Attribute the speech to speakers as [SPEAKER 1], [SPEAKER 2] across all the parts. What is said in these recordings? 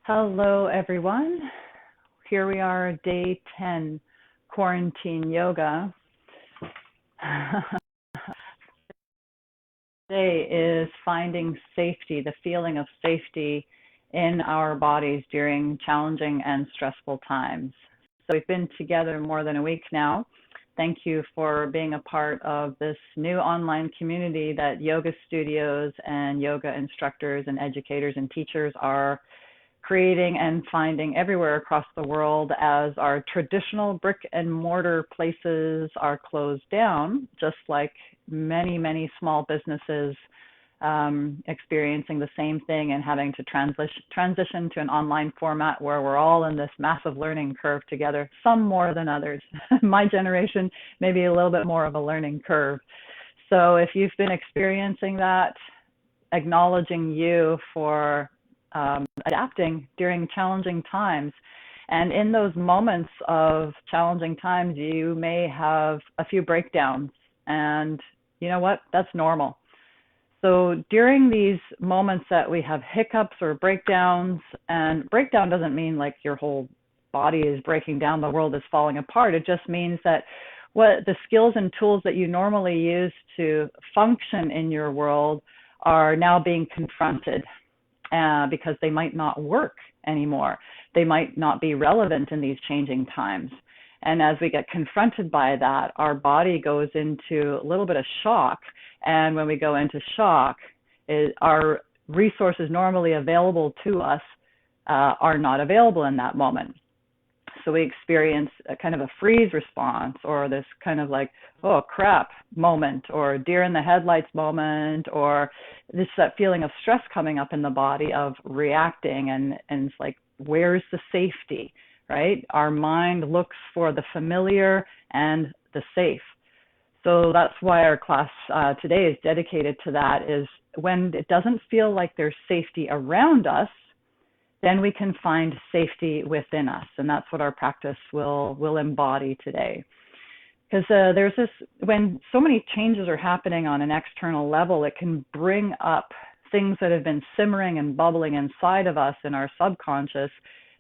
[SPEAKER 1] Hello, everyone. Here we are, day 10, quarantine yoga. Today is finding safety, the feeling of safety in our bodies during challenging and stressful times. So we've been together more than a week now. Thank you for being a part of this new online community that yoga studios and yoga instructors and educators and teachers are creating and finding everywhere across the world as our traditional brick and mortar places are closed down, just like many, many small businesses experiencing the same thing and having to transition to an online format where we're all in this massive learning curve together, some more than others. My generation, maybe a little bit more of a learning curve. So if you've been experiencing that, acknowledging you for adapting during challenging times. And in those moments of challenging times, you may have a few breakdowns. And you know what? That's normal. So during these moments that we have hiccups or breakdowns, and breakdown doesn't mean like your whole body is breaking down, the world is falling apart. It just means that what the skills and tools that you normally use to function in your world are now being confronted. Because they might not work anymore. They might not be relevant in these changing times. And as we get confronted by that, our body goes into a little bit of shock. And when we go into shock, our resources normally available to us are not available in that moment. So we experience a kind of a freeze response, or this kind of like, oh crap moment, or deer in the headlights moment, or this that feeling of stress coming up in the body of reacting, and it's like, where's the safety, right? Our mind looks for the familiar and the safe. So that's why our class today is dedicated to that, is when it doesn't feel like there's safety around us, then we can find safety within us. And that's what our practice will embody today. Because there's this, when so many changes are happening on an external level, it can bring up things that have been simmering and bubbling inside of us in our subconscious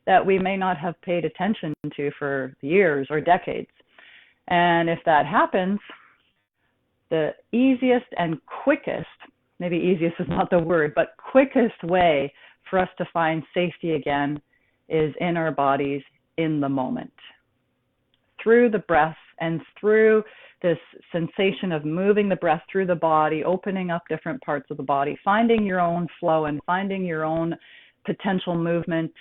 [SPEAKER 1] that we may not have paid attention to for years or decades. And if that happens, the easiest and quickest, maybe easiest is not the word, but quickest way for us to find safety again is in our bodies in the moment. Through the breath and through this sensation of moving the breath through the body, opening up different parts of the body, finding your own flow and finding your own potential movement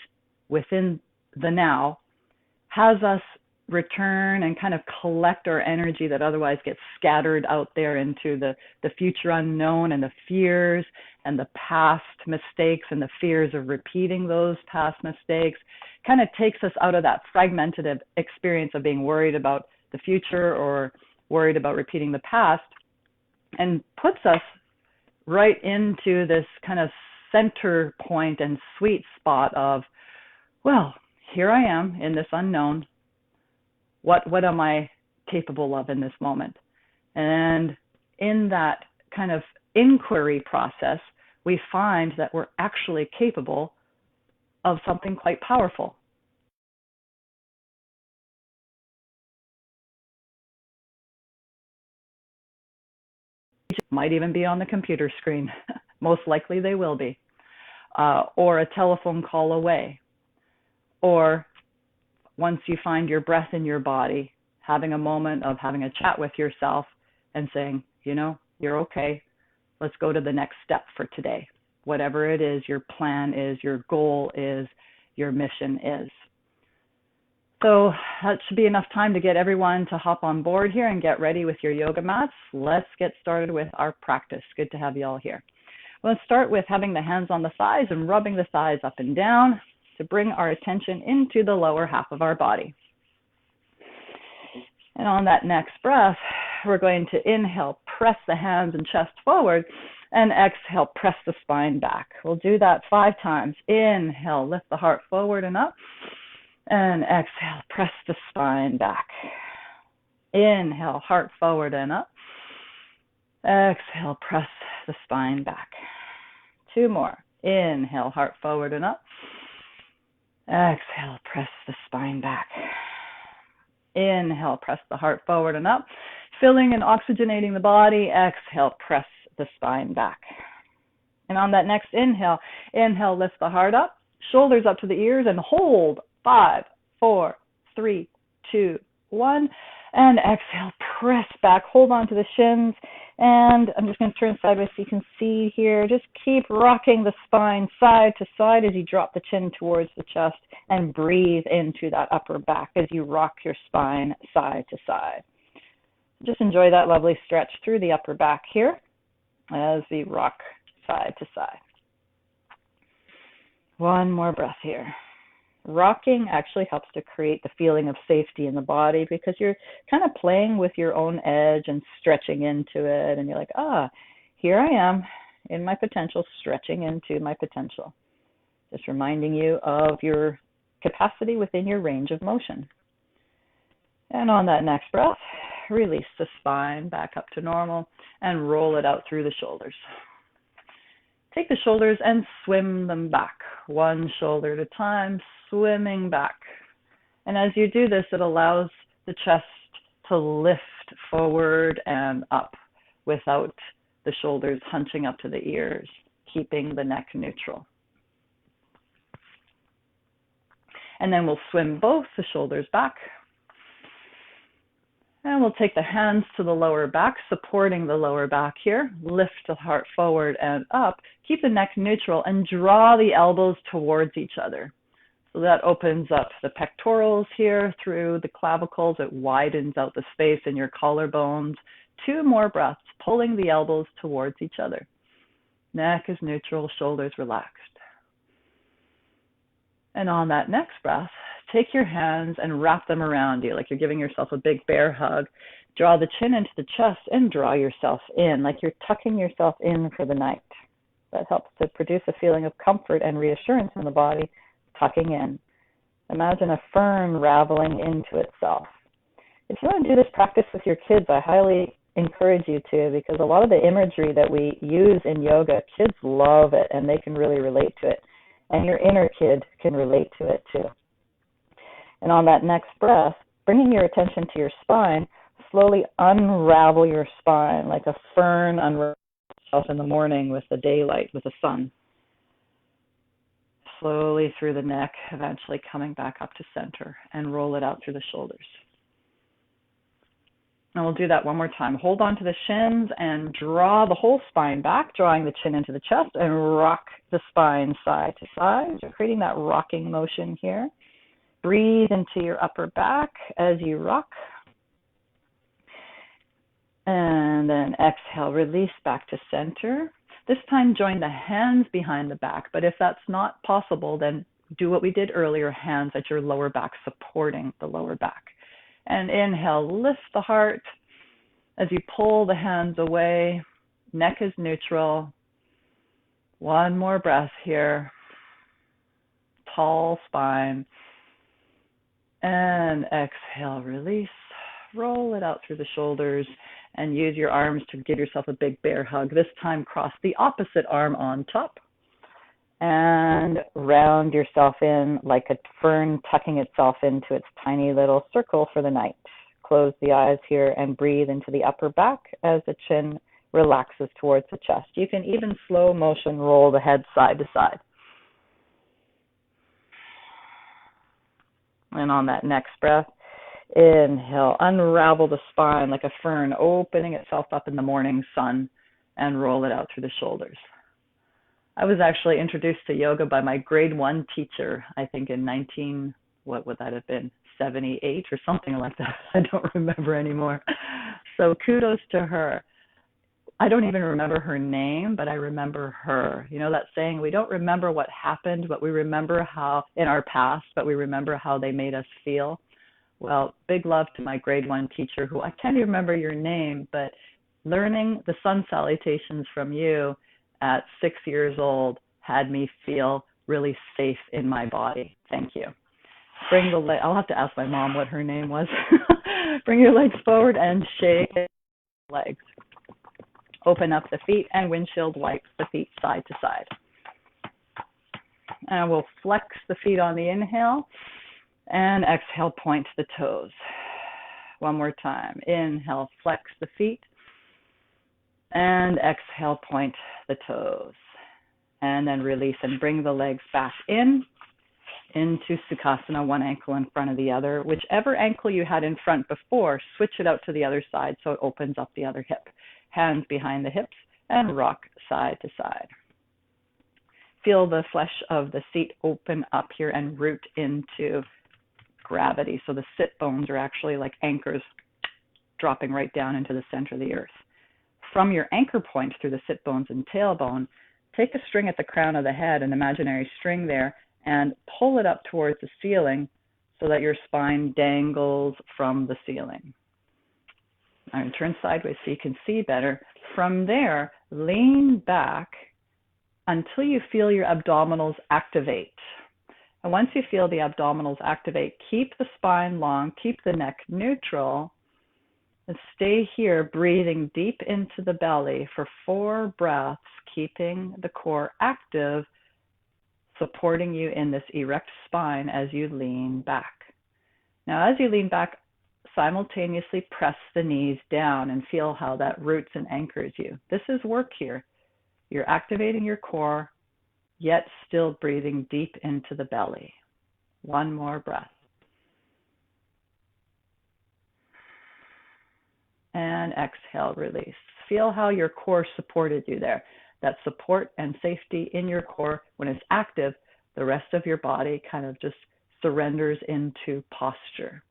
[SPEAKER 1] within the now, has us return and kind of collect our energy that otherwise gets scattered out there into the future unknown and the fears and the past mistakes and the fears of repeating those past mistakes. Kind of takes us out of that fragmented experience of being worried about the future or worried about repeating the past, and puts us right into this kind of center point and sweet spot of, well, here I am in this unknown. What am I capable of in this moment? And in that kind of inquiry process, we find that we're actually capable of something quite powerful. It might even be on the computer screen. Most likely they will be. Or a telephone call away. Or once you find your breath in your body, having a moment of having a chat with yourself and saying, you know, you're okay. Let's go to the next step for today. Whatever it is, your plan is, your goal is, your mission is. So that should be enough time to get everyone to hop on board here and get ready with your yoga mats. Let's get started with our practice. Good to have you all here. Let's start with having the hands on the thighs and rubbing the thighs up and down to bring our attention into the lower half of our body. And on that next breath, we're going to inhale, press the hands and chest forward, and exhale, press the spine back. We'll do that 5 times. Inhale, lift the heart forward and up, and exhale, press the spine back. Inhale, heart forward and up. Exhale, press the spine back. 2 more. Inhale, heart forward and up. Exhale, press the spine back. Inhale, press the heart forward and up, filling and oxygenating the body. Exhale, press the spine back. And on that next inhale, lift the heart up, shoulders up to the ears, and hold. 5, 4, 3, 2, 1. And exhale, press back, hold on to the shins. And I'm just going to turn sideways so you can see here. Just keep rocking the spine side to side as you drop the chin towards the chest, and breathe into that upper back as you rock your spine side to side. Just enjoy that lovely stretch through the upper back here as we rock side to side. One more breath here. Rocking actually helps to create the feeling of safety in the body because you're kind of playing with your own edge and stretching into it, and you're like, here I am in my potential, stretching into my potential. Just reminding you of your capacity within your range of motion. And on that next breath, release the spine back up to normal and roll it out through the shoulders. Take the shoulders and swim them back, one shoulder at a time, swimming back. And as you do this, it allows the chest to lift forward and up without the shoulders hunching up to the ears, keeping the neck neutral. And then we'll swim both the shoulders back. And we'll take the hands to the lower back, supporting the lower back here. Lift the heart forward and up. Keep the neck neutral and draw the elbows towards each other. So that opens up the pectorals here through the clavicles. It widens out the space in your collarbones. 2 more breaths, pulling the elbows towards each other. Neck is neutral, shoulders relaxed. And on that next breath, take your hands and wrap them around you like you're giving yourself a big bear hug. Draw the chin into the chest and draw yourself in like you're tucking yourself in for the night. That helps to produce a feeling of comfort and reassurance in the body, tucking in. Imagine a fern raveling into itself. If you want to do this practice with your kids, I highly encourage you to, because a lot of the imagery that we use in yoga, kids love it and they can really relate to it. And your inner kid can relate to it too. And on that next breath, bringing your attention to your spine, slowly unravel your spine like a fern unravels itself in the morning with the daylight, with the sun. Slowly through the neck, eventually coming back up to center, and roll it out through the shoulders. And we'll do that one more time. Hold on to the shins and draw the whole spine back, drawing the chin into the chest, and rock the spine side to side. So creating that rocking motion here. Breathe into your upper back as you rock. And then exhale, release back to center. This time join the hands behind the back, but if that's not possible, then do what we did earlier, hands at your lower back, supporting the lower back. And inhale, lift the heart as you pull the hands away. Neck is neutral. One more breath here. Tall spine. And exhale, release. Roll it out through the shoulders and use your arms to give yourself a big bear hug. This time cross the opposite arm on top and round yourself in like a fern tucking itself into its tiny little circle for the night. Close the eyes here and breathe into the upper back as the chin relaxes towards the chest. You can even slow motion roll the head side to side. And on that next breath, inhale, unravel the spine like a fern, opening itself up in the morning sun, and roll it out through the shoulders. I was actually introduced to yoga by my grade 1 teacher, I think in what would that have been, 78 or something like that. I don't remember anymore. So kudos to her. I don't even remember her name, but I remember her. You know that saying, we don't remember what happened, but we remember how in our past, but we remember how they made us feel. Well, big love to my grade 1 teacher, who I can't even remember your name, but learning the sun salutations from you at 6 years old had me feel really safe in my body. Thank you. I'll have to ask my mom what her name was. Bring your legs forward and shake the legs. Open up the feet and windshield wipe the feet side to side. And we'll flex the feet on the inhale and exhale, point the toes. One more time. Inhale, flex the feet and exhale, point the toes. And then release and bring the legs back into Sukhasana, one ankle in front of the other. Whichever ankle you had in front before, switch it out to the other side so it opens up the other hip. Hands behind the hips and rock side to side. Feel the flesh of the seat open up here and root into gravity. So the sit bones are actually like anchors dropping right down into the center of the earth. From your anchor point through the sit bones and tailbone, take a string at the crown of the head, an imaginary string there, and pull it up towards the ceiling so that your spine dangles from the ceiling. I'm going to turn sideways so you can see better. From there, lean back until you feel your abdominals activate. And once you feel the abdominals activate, keep the spine long, keep the neck neutral, and stay here breathing deep into the belly for 4 breaths, keeping the core active, supporting you in this erect spine as you lean back. Now, as you lean back, simultaneously press the knees down and feel how that roots and anchors you. This is work here. You're activating your core, yet still breathing deep into the belly. One more breath. And exhale, release. Feel how your core supported you there. That support and safety in your core, when it's active, the rest of your body kind of just surrenders into posture.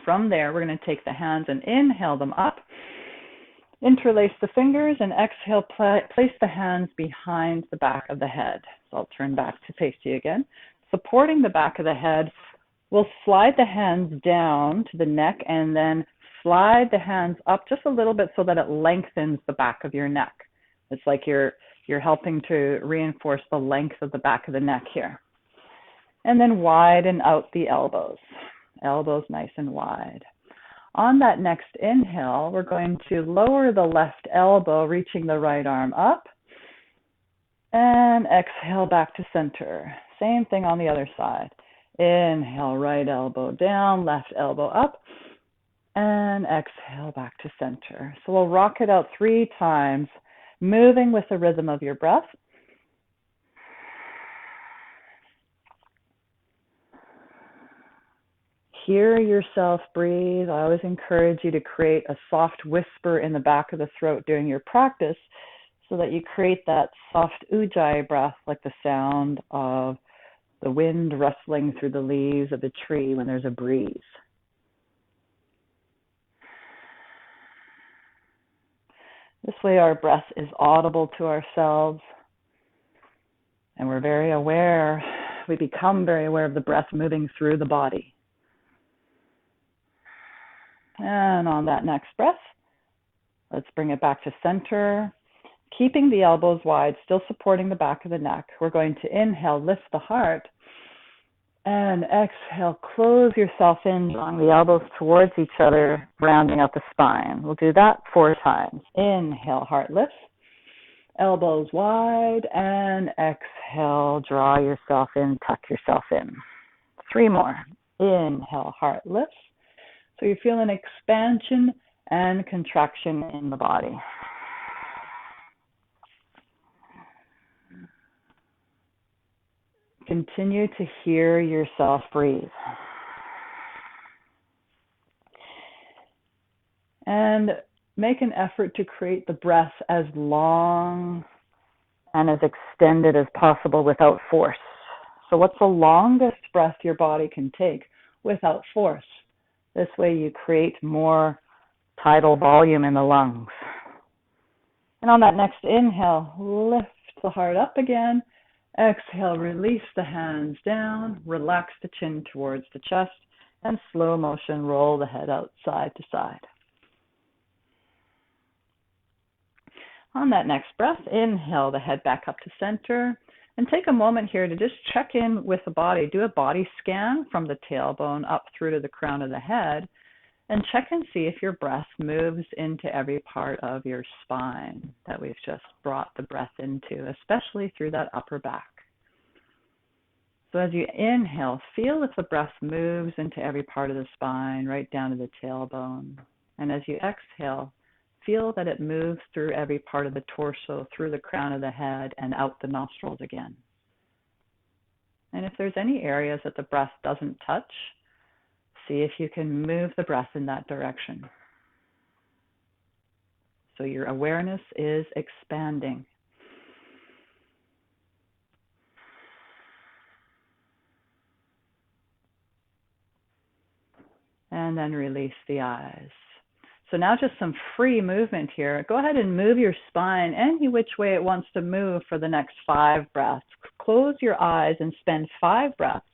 [SPEAKER 1] From there, we're going to take the hands and inhale them up. Interlace the fingers and exhale, place the hands behind the back of the head. So I'll turn back to face you again. Supporting the back of the head, we'll slide the hands down to the neck and then slide the hands up just a little bit so that it lengthens the back of your neck. It's like you're helping to reinforce the length of the back of the neck here. And then widen out the elbows. Elbows nice and wide. On that next inhale, we're going to lower the left elbow, reaching the right arm up. And exhale back to center. Same thing on the other side. Inhale, right elbow down, left elbow up. And exhale back to center. So we'll rock it out 3 times, moving with the rhythm of your breath. Hear yourself breathe. I always encourage you to create a soft whisper in the back of the throat during your practice so that you create that soft ujjayi breath, like the sound of the wind rustling through the leaves of a tree when there's a breeze. This way our breath is audible to ourselves and we're very aware, we become very aware of the breath moving through the body. And on that next breath, let's bring it back to center. Keeping the elbows wide, still supporting the back of the neck. We're going to inhale, lift the heart. And exhale, close yourself in, drawing the elbows towards each other, rounding out the spine. We'll do that 4 times. Inhale, heart lifts. Elbows wide. And exhale, draw yourself in, tuck yourself in. 3 more. Inhale, heart lifts. So you feel an expansion and contraction in the body. Continue to hear yourself breathe. And make an effort to create the breath as long and as extended as possible without force. So what's the longest breath your body can take without force? This way you create more tidal volume in the lungs. And on that next inhale, lift the heart up again. Exhale, release the hands down. Relax the chin towards the chest. And slow motion, roll the head out side to side. On that next breath, inhale the head back up to center. And take a moment here to just check in with the body. Do a body scan from the tailbone up through to the crown of the head. And check and see if your breath moves into every part of your spine that we've just brought the breath into, especially through that upper back. So as you inhale, feel if the breath moves into every part of the spine, right down to the tailbone. And as you exhale, feel that it moves through every part of the torso, through the crown of the head, and out the nostrils again. And if there's any areas that the breath doesn't touch, see if you can move the breath in that direction. So your awareness is expanding. And then release the eyes. So now just some free movement here. Go ahead and move your spine any which way it wants to move for the next 5 breaths. Close your eyes and spend 5 breaths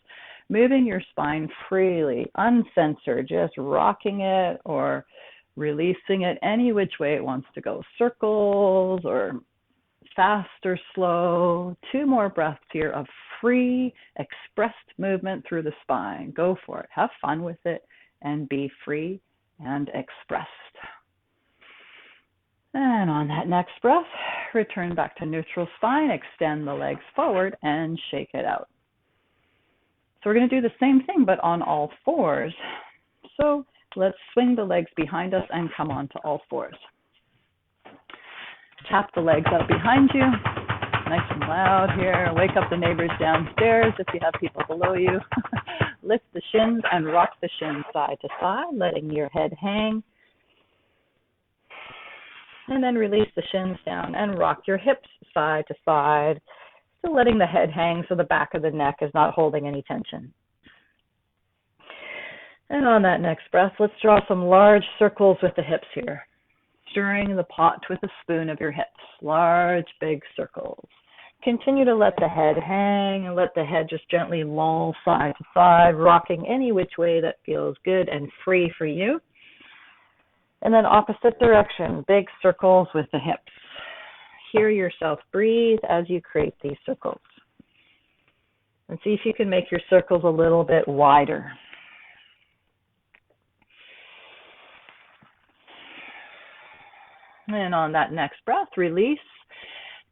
[SPEAKER 1] moving your spine freely, uncensored, just rocking it or releasing it any which way it wants to go. Circles or fast or slow. 2 more breaths here of free, expressed movement through the spine. Go for it. Have fun with it and be free and expressed. And on that next breath, return back to neutral spine, extend the legs forward and shake it out. So we're going to do the same thing, but on all 4s. So let's swing the legs behind us and come on to all 4s. Tap the legs out behind you, nice and loud here. Wake up the neighbors downstairs if you have people below you. Lift the shins and rock the shins side to side, letting your head hang. And then release the shins down and rock your hips side to side, still letting the head hang so the back of the neck is not holding any tension. And on that next breath, let's draw some large circles with the hips here. Stirring the pot with a spoon of your hips, large, big circles. Continue to let the head hang and let the head just gently loll side to side, rocking any which way that feels good and free for you. And then opposite direction, big circles with the hips. Hear yourself breathe as you create these circles. And see if you can make your circles a little bit wider. And on that next breath, release.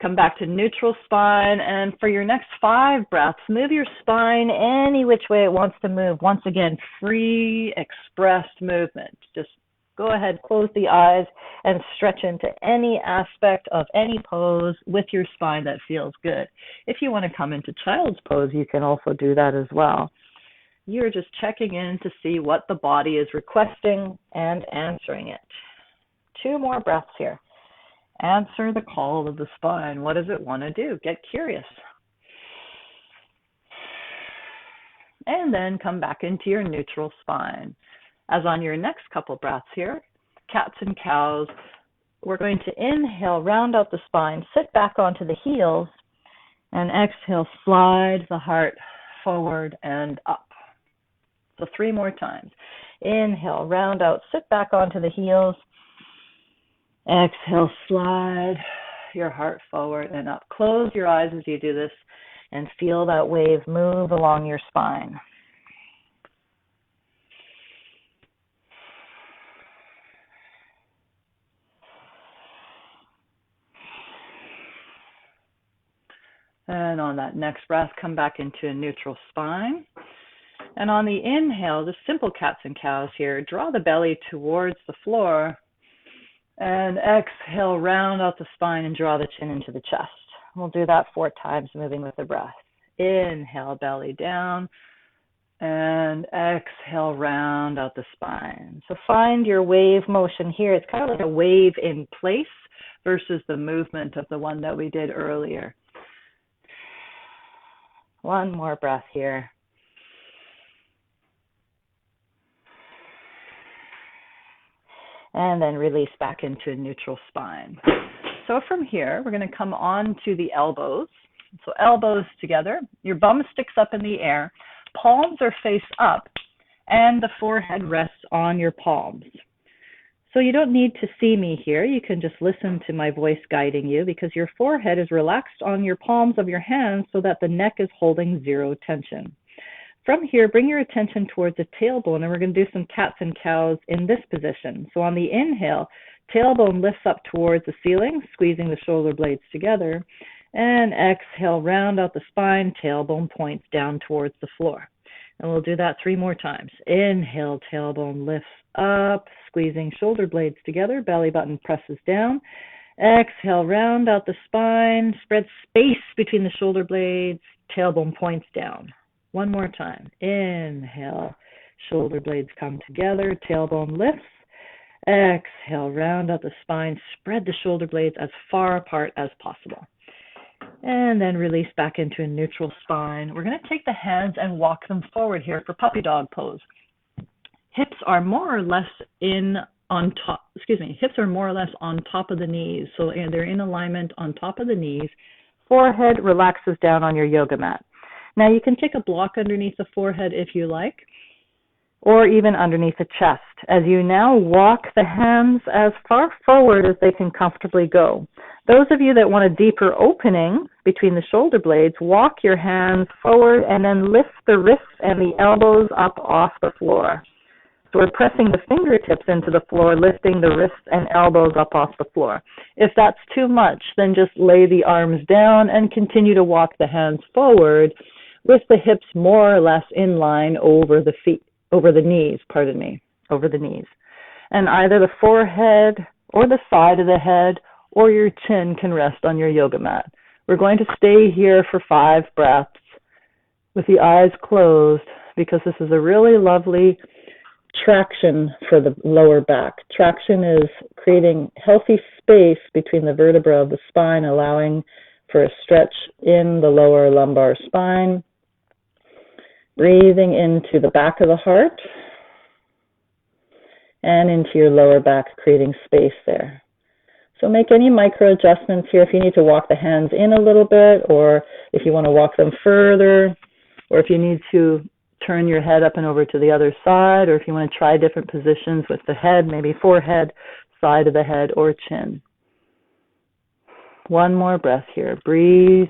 [SPEAKER 1] Come back to neutral spine, and for your next 5 breaths, move your spine any which way it wants to move. Once again, free, expressed movement. Just go ahead, close the eyes, and stretch into any aspect of any pose with your spine that feels good. If you want to come into child's pose, you can also do that as well. You're just checking in to see what the body is requesting and answering it. 2 more breaths here. Answer the call of the spine. What does it want to do? Get curious. And then come back into your neutral spine. As on your next couple breaths here, cats and cows, we're going to inhale, round out the spine, sit back onto the heels, and exhale, slide the heart forward and up. So 3 more times. Inhale, round out, sit back onto the heels. Exhale, slide your heart forward and up. Close your eyes as you do this and feel that wave move along your spine. And on that next breath, come back into a neutral spine. And on the inhale, just simple cats and cows here, draw the belly towards the floor. And exhale, round out the spine and draw the chin into the chest. We'll do that 4 times, moving with the breath. Inhale, belly down. And exhale, round out the spine. So find your wave motion here. It's kind of like a wave in place versus the movement of the one that we did earlier. 1 more breath here. And then release back into a neutral spine. So from here, we're going to come on to the elbows. So elbows together, your bum sticks up in the air, palms are face up, and the forehead rests on your palms. So you don't need to see me here. You can just listen to my voice guiding you because your forehead is relaxed on your palms of your hands so that the neck is holding 0 tension. From here, bring your attention towards the tailbone, and we're going to do some cats and cows in this position. So on the inhale, tailbone lifts up towards the ceiling, squeezing the shoulder blades together.
[SPEAKER 2] And exhale, round out the spine, tailbone points down towards the floor. And we'll do that 3 more times. Inhale, tailbone lifts up, squeezing shoulder blades together, belly button presses down. Exhale, round out the spine, spread space between the shoulder blades, tailbone points down. 1 more time. Inhale, shoulder blades come together, tailbone lifts. Exhale, round out the spine, spread the shoulder blades as far apart as possible. And then release back into a neutral spine. We're going to take the hands and walk them forward here for puppy dog pose. Hips are more or less hips are more or less on top of the knees. So they're in alignment on top of the knees. Forehead relaxes down on your yoga mat. Now you can take a block underneath the forehead if you like, or even underneath the chest. As you now walk the hands as far forward as they can comfortably go. Those of you that want a deeper opening between the shoulder blades, walk your hands forward and then lift the wrists and the elbows up off the floor. So we're pressing the fingertips into the floor, lifting the wrists and elbows up off the floor. If that's too much, then just lay the arms down and continue to walk the hands forward with the hips more or less in line over the knees. And either the forehead or the side of the head or your chin can rest on your yoga mat. We're going to stay here for 5 breaths with the eyes closed because this is a really lovely traction for the lower back. Traction is creating healthy space between the vertebra of the spine, allowing for a stretch in the lower lumbar spine. Breathing into the back of the heart and into your lower back, creating space there. So make any micro adjustments here if you need to walk the hands in a little bit, or if you want to walk them further, or if you need to turn your head up and over to the other side, or if you want to try different positions with the head, maybe forehead, side of the head, or chin. 1 more breath here. Breathe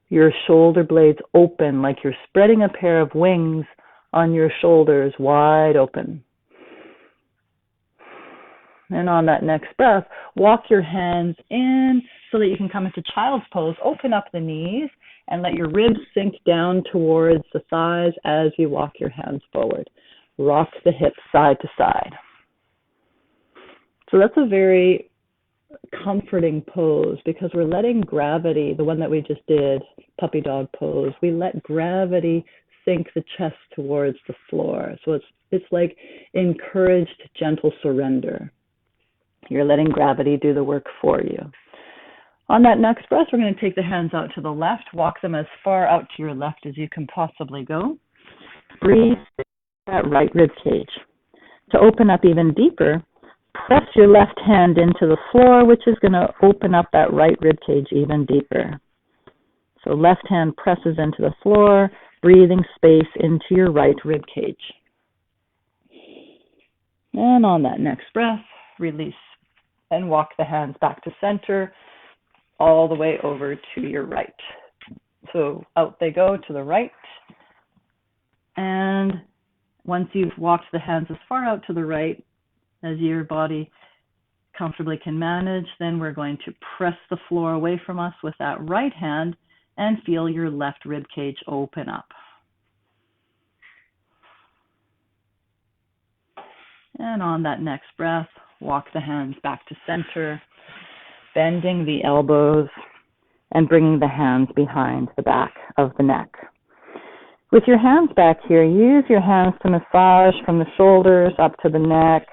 [SPEAKER 2] your shoulder blades open like you're spreading a pair of wings on your shoulders, wide open. And on that next breath, walk your hands in so that you can come into child's pose. Open up the knees and let your ribs sink down towards the thighs as you walk your hands forward. Rock the hips side to side. So that's a very comforting pose because we're letting gravity, the one that we just did, puppy dog pose, we let gravity sink the chest towards the floor. So it's like encouraged gentle surrender. You're letting gravity do the work for you. On that next breath, we're going to take the hands out to the left, walk them as far out to your left as you can possibly go. Breathe that right rib cage. To open up even deeper, press your left hand into the floor, which is going to open up that right rib cage even deeper. So left hand presses into the floor, breathing space into your right rib cage. And on that next breath, release and walk the hands back to center, all the way over to your right. So out they go to the right. And once you've walked the hands as far out to the right as your body comfortably can manage, then we're going to press the floor away from us with that right hand and feel your left rib cage open up. And on that next breath, walk the hands back to center, bending the elbows and bringing the hands behind the back of the neck. With your hands back here, use your hands to massage from the shoulders up to the neck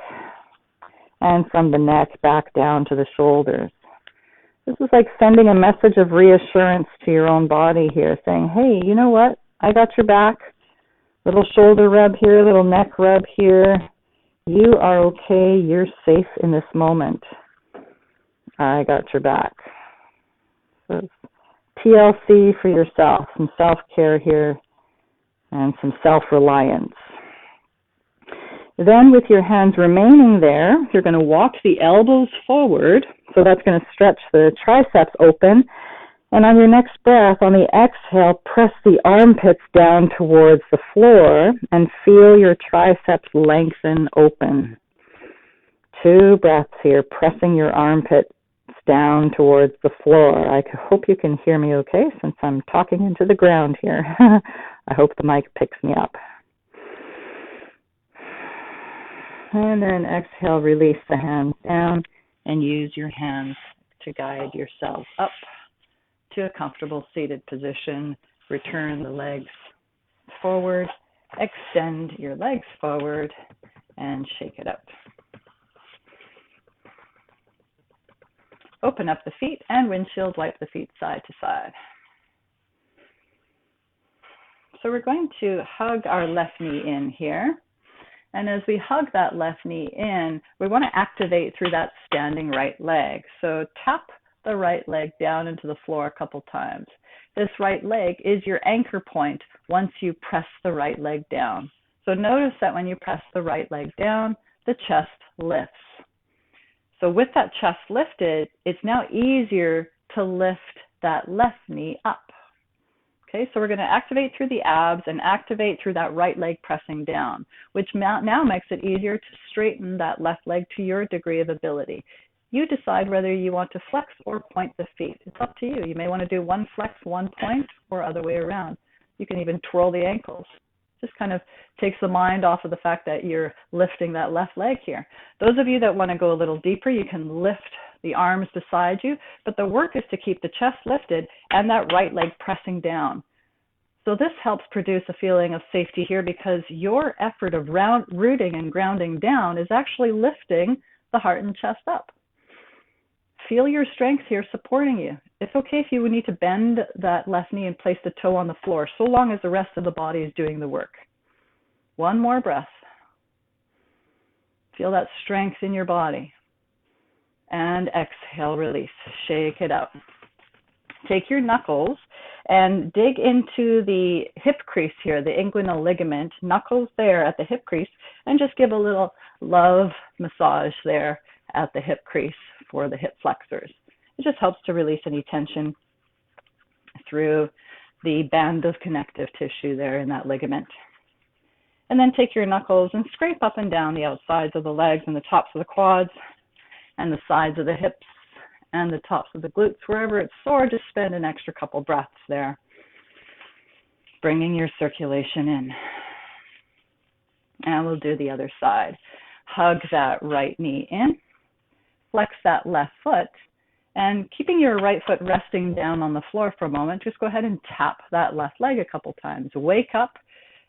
[SPEAKER 2] and from the neck back down to the shoulders. This is like sending a message of reassurance to your own body here, saying, hey, you know what? I got your back. Little shoulder rub here, little neck rub here. You are okay. You're safe in this moment. I got your back. So TLC for yourself, some self-care here and some self-reliance. Then with your hands remaining there, you're going to walk the elbows forward. So that's going to stretch the triceps open. And on your next breath, on the exhale, press the armpits down towards the floor and feel your triceps lengthen open. 2 breaths here, pressing your armpits down towards the floor. I hope you can hear me okay since I'm talking into the ground here. I hope the mic picks me up. And then exhale, release the hands down and use your hands to guide yourself up to a comfortable seated position. Return the legs forward, extend your legs forward, and shake it up. Open up the feet and windshield wipe the feet side to side. So we're going to hug our left knee in here. And as we hug that left knee in, we want to activate through that standing right leg. So tap the right leg down into the floor a couple times. This right leg is your anchor point once you press the right leg down. So notice that when you press the right leg down, the chest lifts. So with that chest lifted, it's now easier to lift that left knee up. Okay, so we're going to activate through the abs and activate through that right leg pressing down, which now makes it easier to straighten that left leg to your degree of ability. You decide whether you want to flex or point the feet. It's up to you. You may want to do one flex, one point, or other way around. You can even twirl the ankles. Just kind of takes the mind off of the fact that you're lifting that left leg here. Those of you that want to go a little deeper, you can lift the arms beside you, but the work is to keep the chest lifted and that right leg pressing down. So this helps produce a feeling of safety here because your effort of rooting and grounding down is actually lifting the heart and chest up. Feel your strength here supporting you. It's okay if you need to bend that left knee and place the toe on the floor, so long as the rest of the body is doing the work. One more breath. Feel that strength in your body. And exhale, release. Shake it out. Take your knuckles and dig into the hip crease here, the inguinal ligament, knuckles there at the hip crease, and just give a little love massage there at the hip crease for the hip flexors. It just helps to release any tension through the band of connective tissue there in that ligament. And then take your knuckles and scrape up and down the outsides of the legs and the tops of the quads and the sides of the hips and the tops of the glutes. Wherever it's sore, just spend an extra couple breaths there, bringing your circulation in. And we'll do the other side. Hug that right knee in, flex that left foot, and keeping your right foot resting down on the floor for a moment, just go ahead and tap that left leg a couple times. Wake up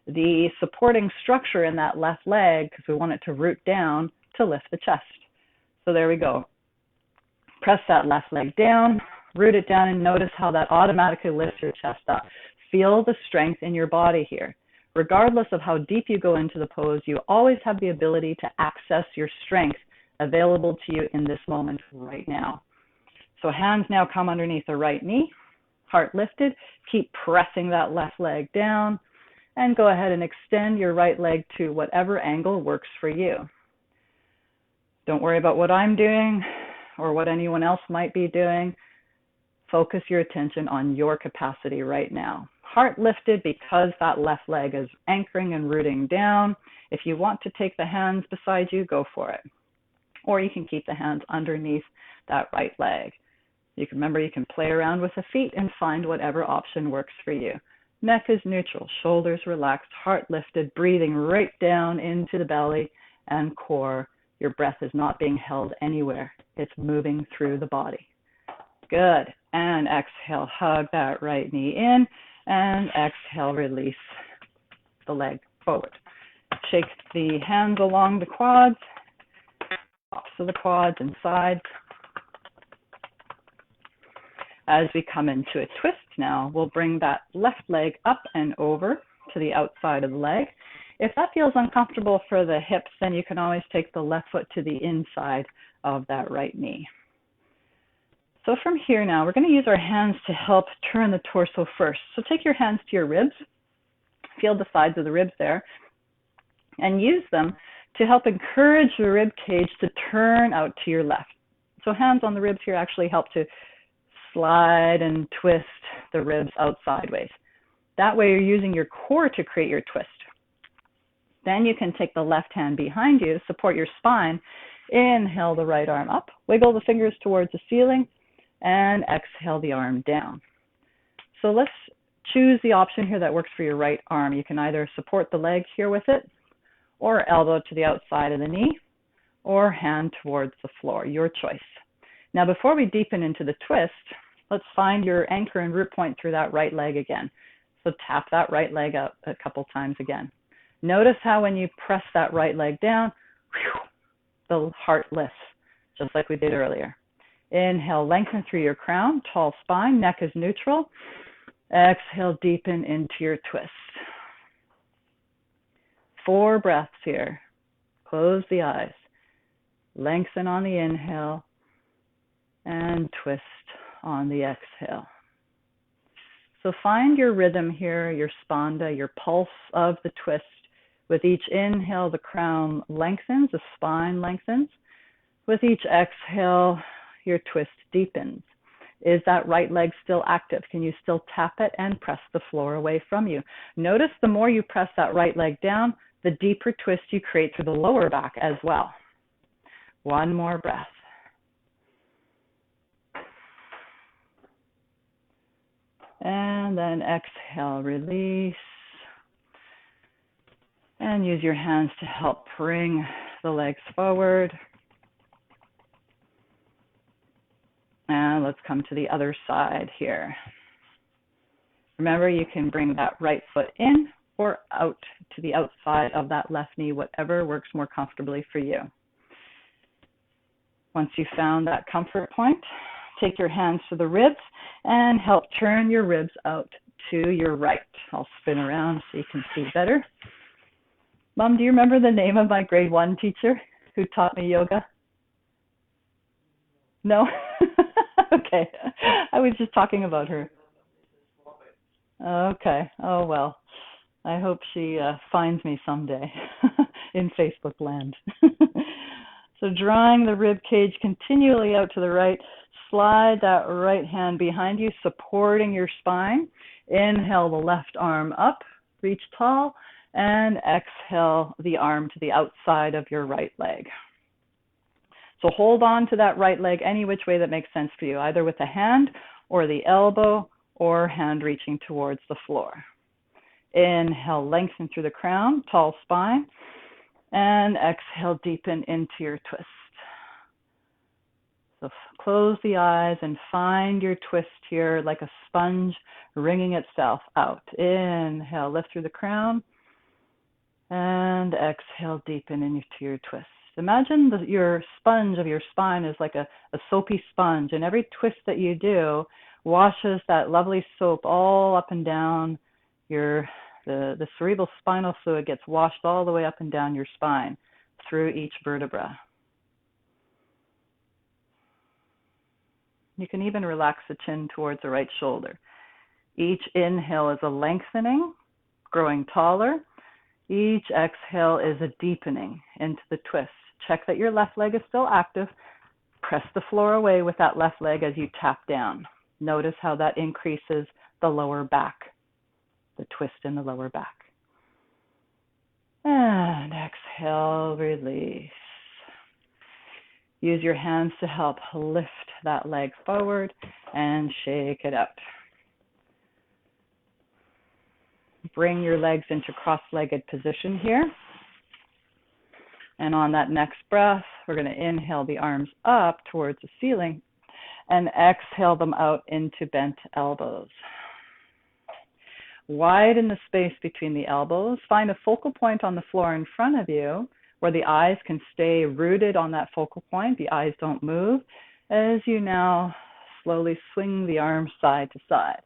[SPEAKER 2] the supporting structure in that left leg because we want it to root down to lift the chest. So there we go. Press that left leg down, root it down, and notice how that automatically lifts your chest up. Feel the strength in your body here. Regardless of how deep you go into the pose, you always have the ability to access your strength available to you in this moment right now. So hands now come underneath the right knee, heart lifted. Keep pressing that left leg down, and go ahead and extend your right leg to whatever angle works for you. Don't worry about what I'm doing or what anyone else might be doing. Focus your attention on your capacity right now. Heart lifted because that left leg is anchoring and rooting down. If you want to take the hands beside you, go for it. Or you can keep the hands underneath that right leg. You can remember you can play around with the feet and find whatever option works for you. Neck is neutral, shoulders relaxed, heart lifted, breathing right down into the belly and core. Your breath is not being held anywhere. It's moving through the body. Good. And exhale, hug that right knee in, and exhale, release the leg forward. Shake the hands along the quads, tops of the quads and sides. As we come into a twist now, we'll bring that left leg up and over to the outside of the leg. If that feels uncomfortable for the hips, then you can always take the left foot to the inside of that right knee. So from here now, we're going to use our hands to help turn the torso first. So take your hands to your ribs, feel the sides of the ribs there, and use them to help encourage the rib cage to turn out to your left. So hands on the ribs here actually help to slide and twist the ribs out sideways. That way you're using your core to create your twist. Then you can take the left hand behind you, support your spine,
[SPEAKER 1] Inhale the right arm up, wiggle the fingers towards the ceiling, and exhale the arm down. So let's choose the option here that works for your right arm. You can either support the leg here with it, or elbow to the outside of the knee, or hand towards the floor, your choice. Now before we deepen into the twist, let's find your anchor and root point through that right leg again. So tap that right leg up a couple times again. Notice how when you press that right leg down, the heart lifts, just like we did earlier. Inhale, lengthen through your crown, tall spine, neck is neutral. Exhale, deepen into your twist. 4 breaths here. Close the eyes. Lengthen on the inhale and twist on the exhale. So find your rhythm here, your spanda, your pulse of the twist. With each inhale, the crown lengthens, the spine lengthens. With each exhale, your twist deepens. Is that right leg still active? Can you still tap it and press the floor away from you? Notice the more you press that right leg down, the deeper twist you create through the lower back as well. 1 more breath. And then exhale, release. And use your hands to help bring the legs forward. And let's come to the other side here. Remember, you can bring that right foot in or out to the outside of that left knee, whatever works more comfortably for you. Once you've found that comfort point, take your hands to the ribs and help turn your ribs out to your right. I'll spin around so you can see better. Mom, do you remember the name of my grade 1 teacher who taught me yoga? No? Okay. I was just talking about her. Okay. Oh, well. I hope she finds me someday in Facebook land. So drawing the rib cage continually out to the right, slide that right hand behind you, supporting your spine. Inhale the left arm up, reach tall, and exhale the arm to the outside of your right leg. So hold on to that right leg any which way that makes sense for you, either with the hand or the elbow or hand reaching towards the floor. Inhale, lengthen through the crown, tall spine, and exhale, deepen into your twist. So close the eyes and find your twist here like a sponge wringing itself out. Inhale, lift through the crown, and exhale, deepen into your twist. Imagine your sponge of your spine is like a soapy sponge, and every twist that you do washes that lovely soap all up and down the cerebral spinal fluid gets washed all the way up and down your spine through each vertebra. You can even relax the chin towards the right shoulder. Each inhale is a lengthening, growing taller. Each exhale is a deepening into the twist. Check that your left leg is still active. Press the floor away with that left leg as you tap down. Notice how that increases the lower back, the twist in the lower back. And exhale, release. Use your hands to help lift that leg forward and shake it out. Bring your legs into cross-legged position here. And on that next breath, we're going to inhale the arms up towards the ceiling and exhale them out into bent elbows. Widen the space between the elbows. Find a focal point on the floor in front of you where the eyes can stay rooted on that focal point. The eyes don't move as you now slowly swing the arms side to side.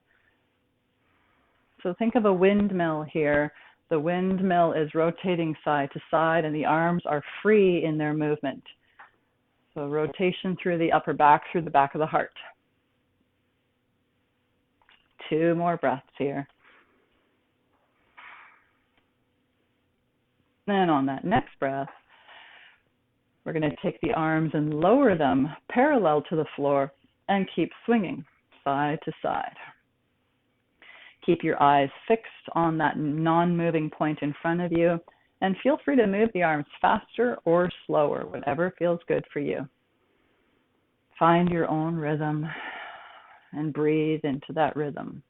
[SPEAKER 1] So think of a windmill here. The windmill is rotating side to side and the arms are free in their movement. So rotation through the upper back, through the back of the heart. 2 more breaths here. And on that next breath, we're going to take the arms and lower them parallel to the floor and keep swinging side to side. Keep your eyes fixed on that non-moving point in front of you And feel free to move the arms faster or slower, whatever feels good for you. Find your own rhythm and breathe into that rhythm.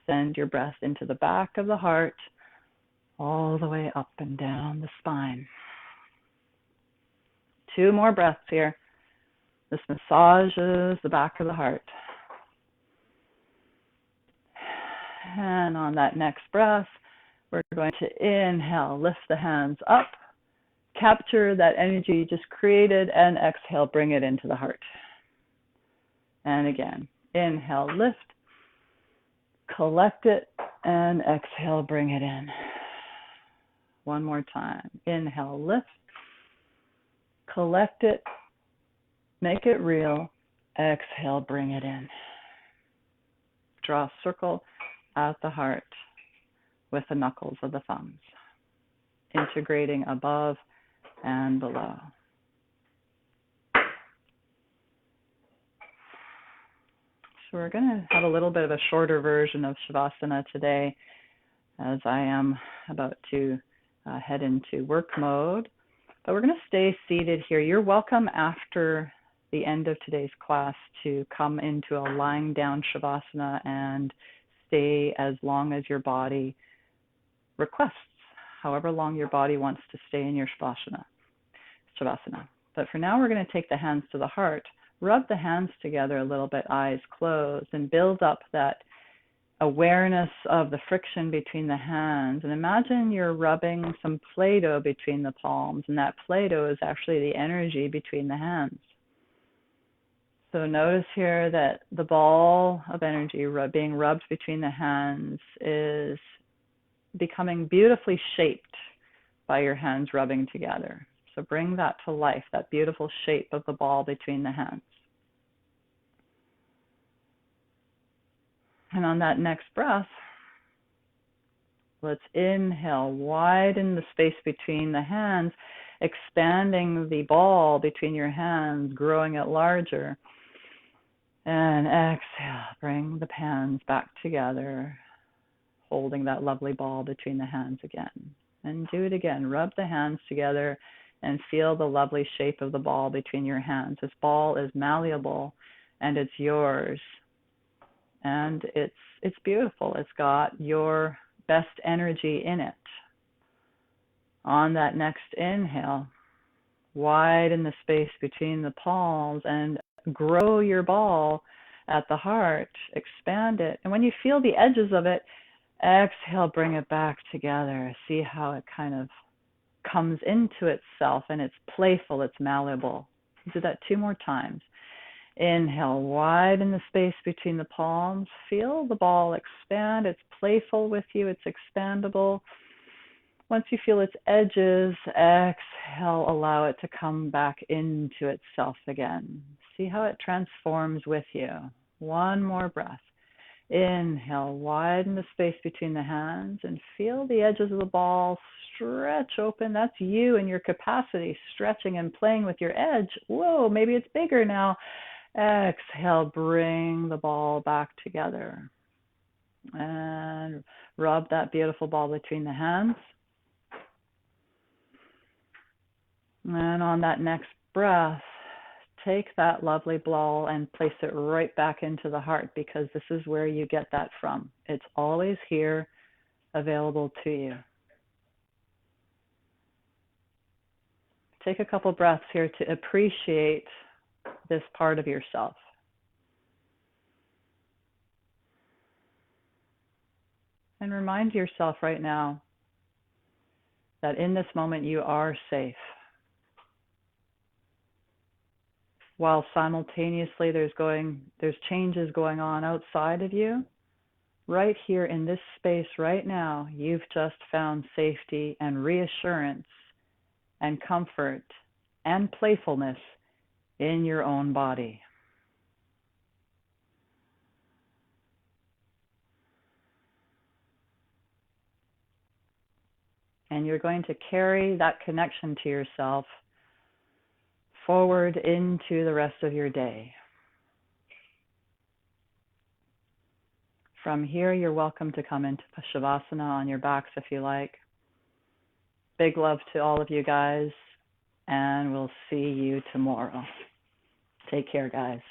[SPEAKER 1] Send your breath into the back of the heart, all the way up and down the spine. 2 more breaths here. This massages the back of the heart. And on that next breath, we're going to inhale, lift the hands up, capture that energy you just created, and exhale, bring it into the heart. And again, inhale, lift, collect it, and exhale, bring it in. One more time. Inhale, lift, collect it, make it real, exhale, bring it in. Draw a circle at the heart with the knuckles of the thumbs, integrating above and below. So we're going to have a little bit of a shorter version of Shavasana today, as I am about to head into work mode. But we're going to stay seated here. You're welcome after the end of today's class to come into a lying down Shavasana and stay as long as your body requests, however long your body wants to stay in your Shavasana. But for now, we're going to take the hands to the heart, rub the hands together a little bit, eyes closed, and build up that awareness of the friction between the hands. And imagine you're rubbing some Play-Doh between the palms, and that Play-Doh is actually the energy between the hands. So notice here that the ball of energy being rubbed between the hands is becoming beautifully shaped by your hands rubbing together. So bring that to life, that beautiful shape of the ball between the hands. And on that next breath, let's inhale, widen the space between the hands, expanding the ball between your hands, growing it larger. And exhale, bring the hands back together, holding that lovely ball between the hands again. And do it again. Rub the hands together and feel the lovely shape of the ball between your hands. This ball is malleable and it's yours. And it's beautiful. It's got your best energy in it. On that next inhale, widen the space between the palms and grow your ball at the heart. Expand it. And when you feel the edges of it, exhale, bring it back together. See how it kind of comes into itself and it's playful, it's malleable. Do that 2 more times. Inhale, widen the space between the palms. Feel the ball expand. It's playful with you. It's expandable. Once you feel its edges, exhale, allow it to come back into itself again. See how it transforms with you. 1 more breath. Inhale, widen the space between the hands and feel the edges of the ball stretch open. That's you and your capacity, stretching and playing with your edge. Whoa, maybe it's bigger now. Exhale, bring the ball back together. And rub that beautiful ball between the hands. And on that next breath, take that lovely ball and place it right back into the heart, because this is where you get that from. It's always here, available to you. Take a couple breaths here to appreciate this part of yourself. And remind yourself right now that in this moment you are safe. While simultaneously there's changes going on outside of you, right here in this space right now, you've just found safety and reassurance and comfort and playfulness in your own body. And you're going to carry that connection to yourself forward into the rest of your day. From here, you're welcome to come into Shavasana on your backs if you like. Big love to all of you guys, and we'll see you tomorrow. Take care, guys.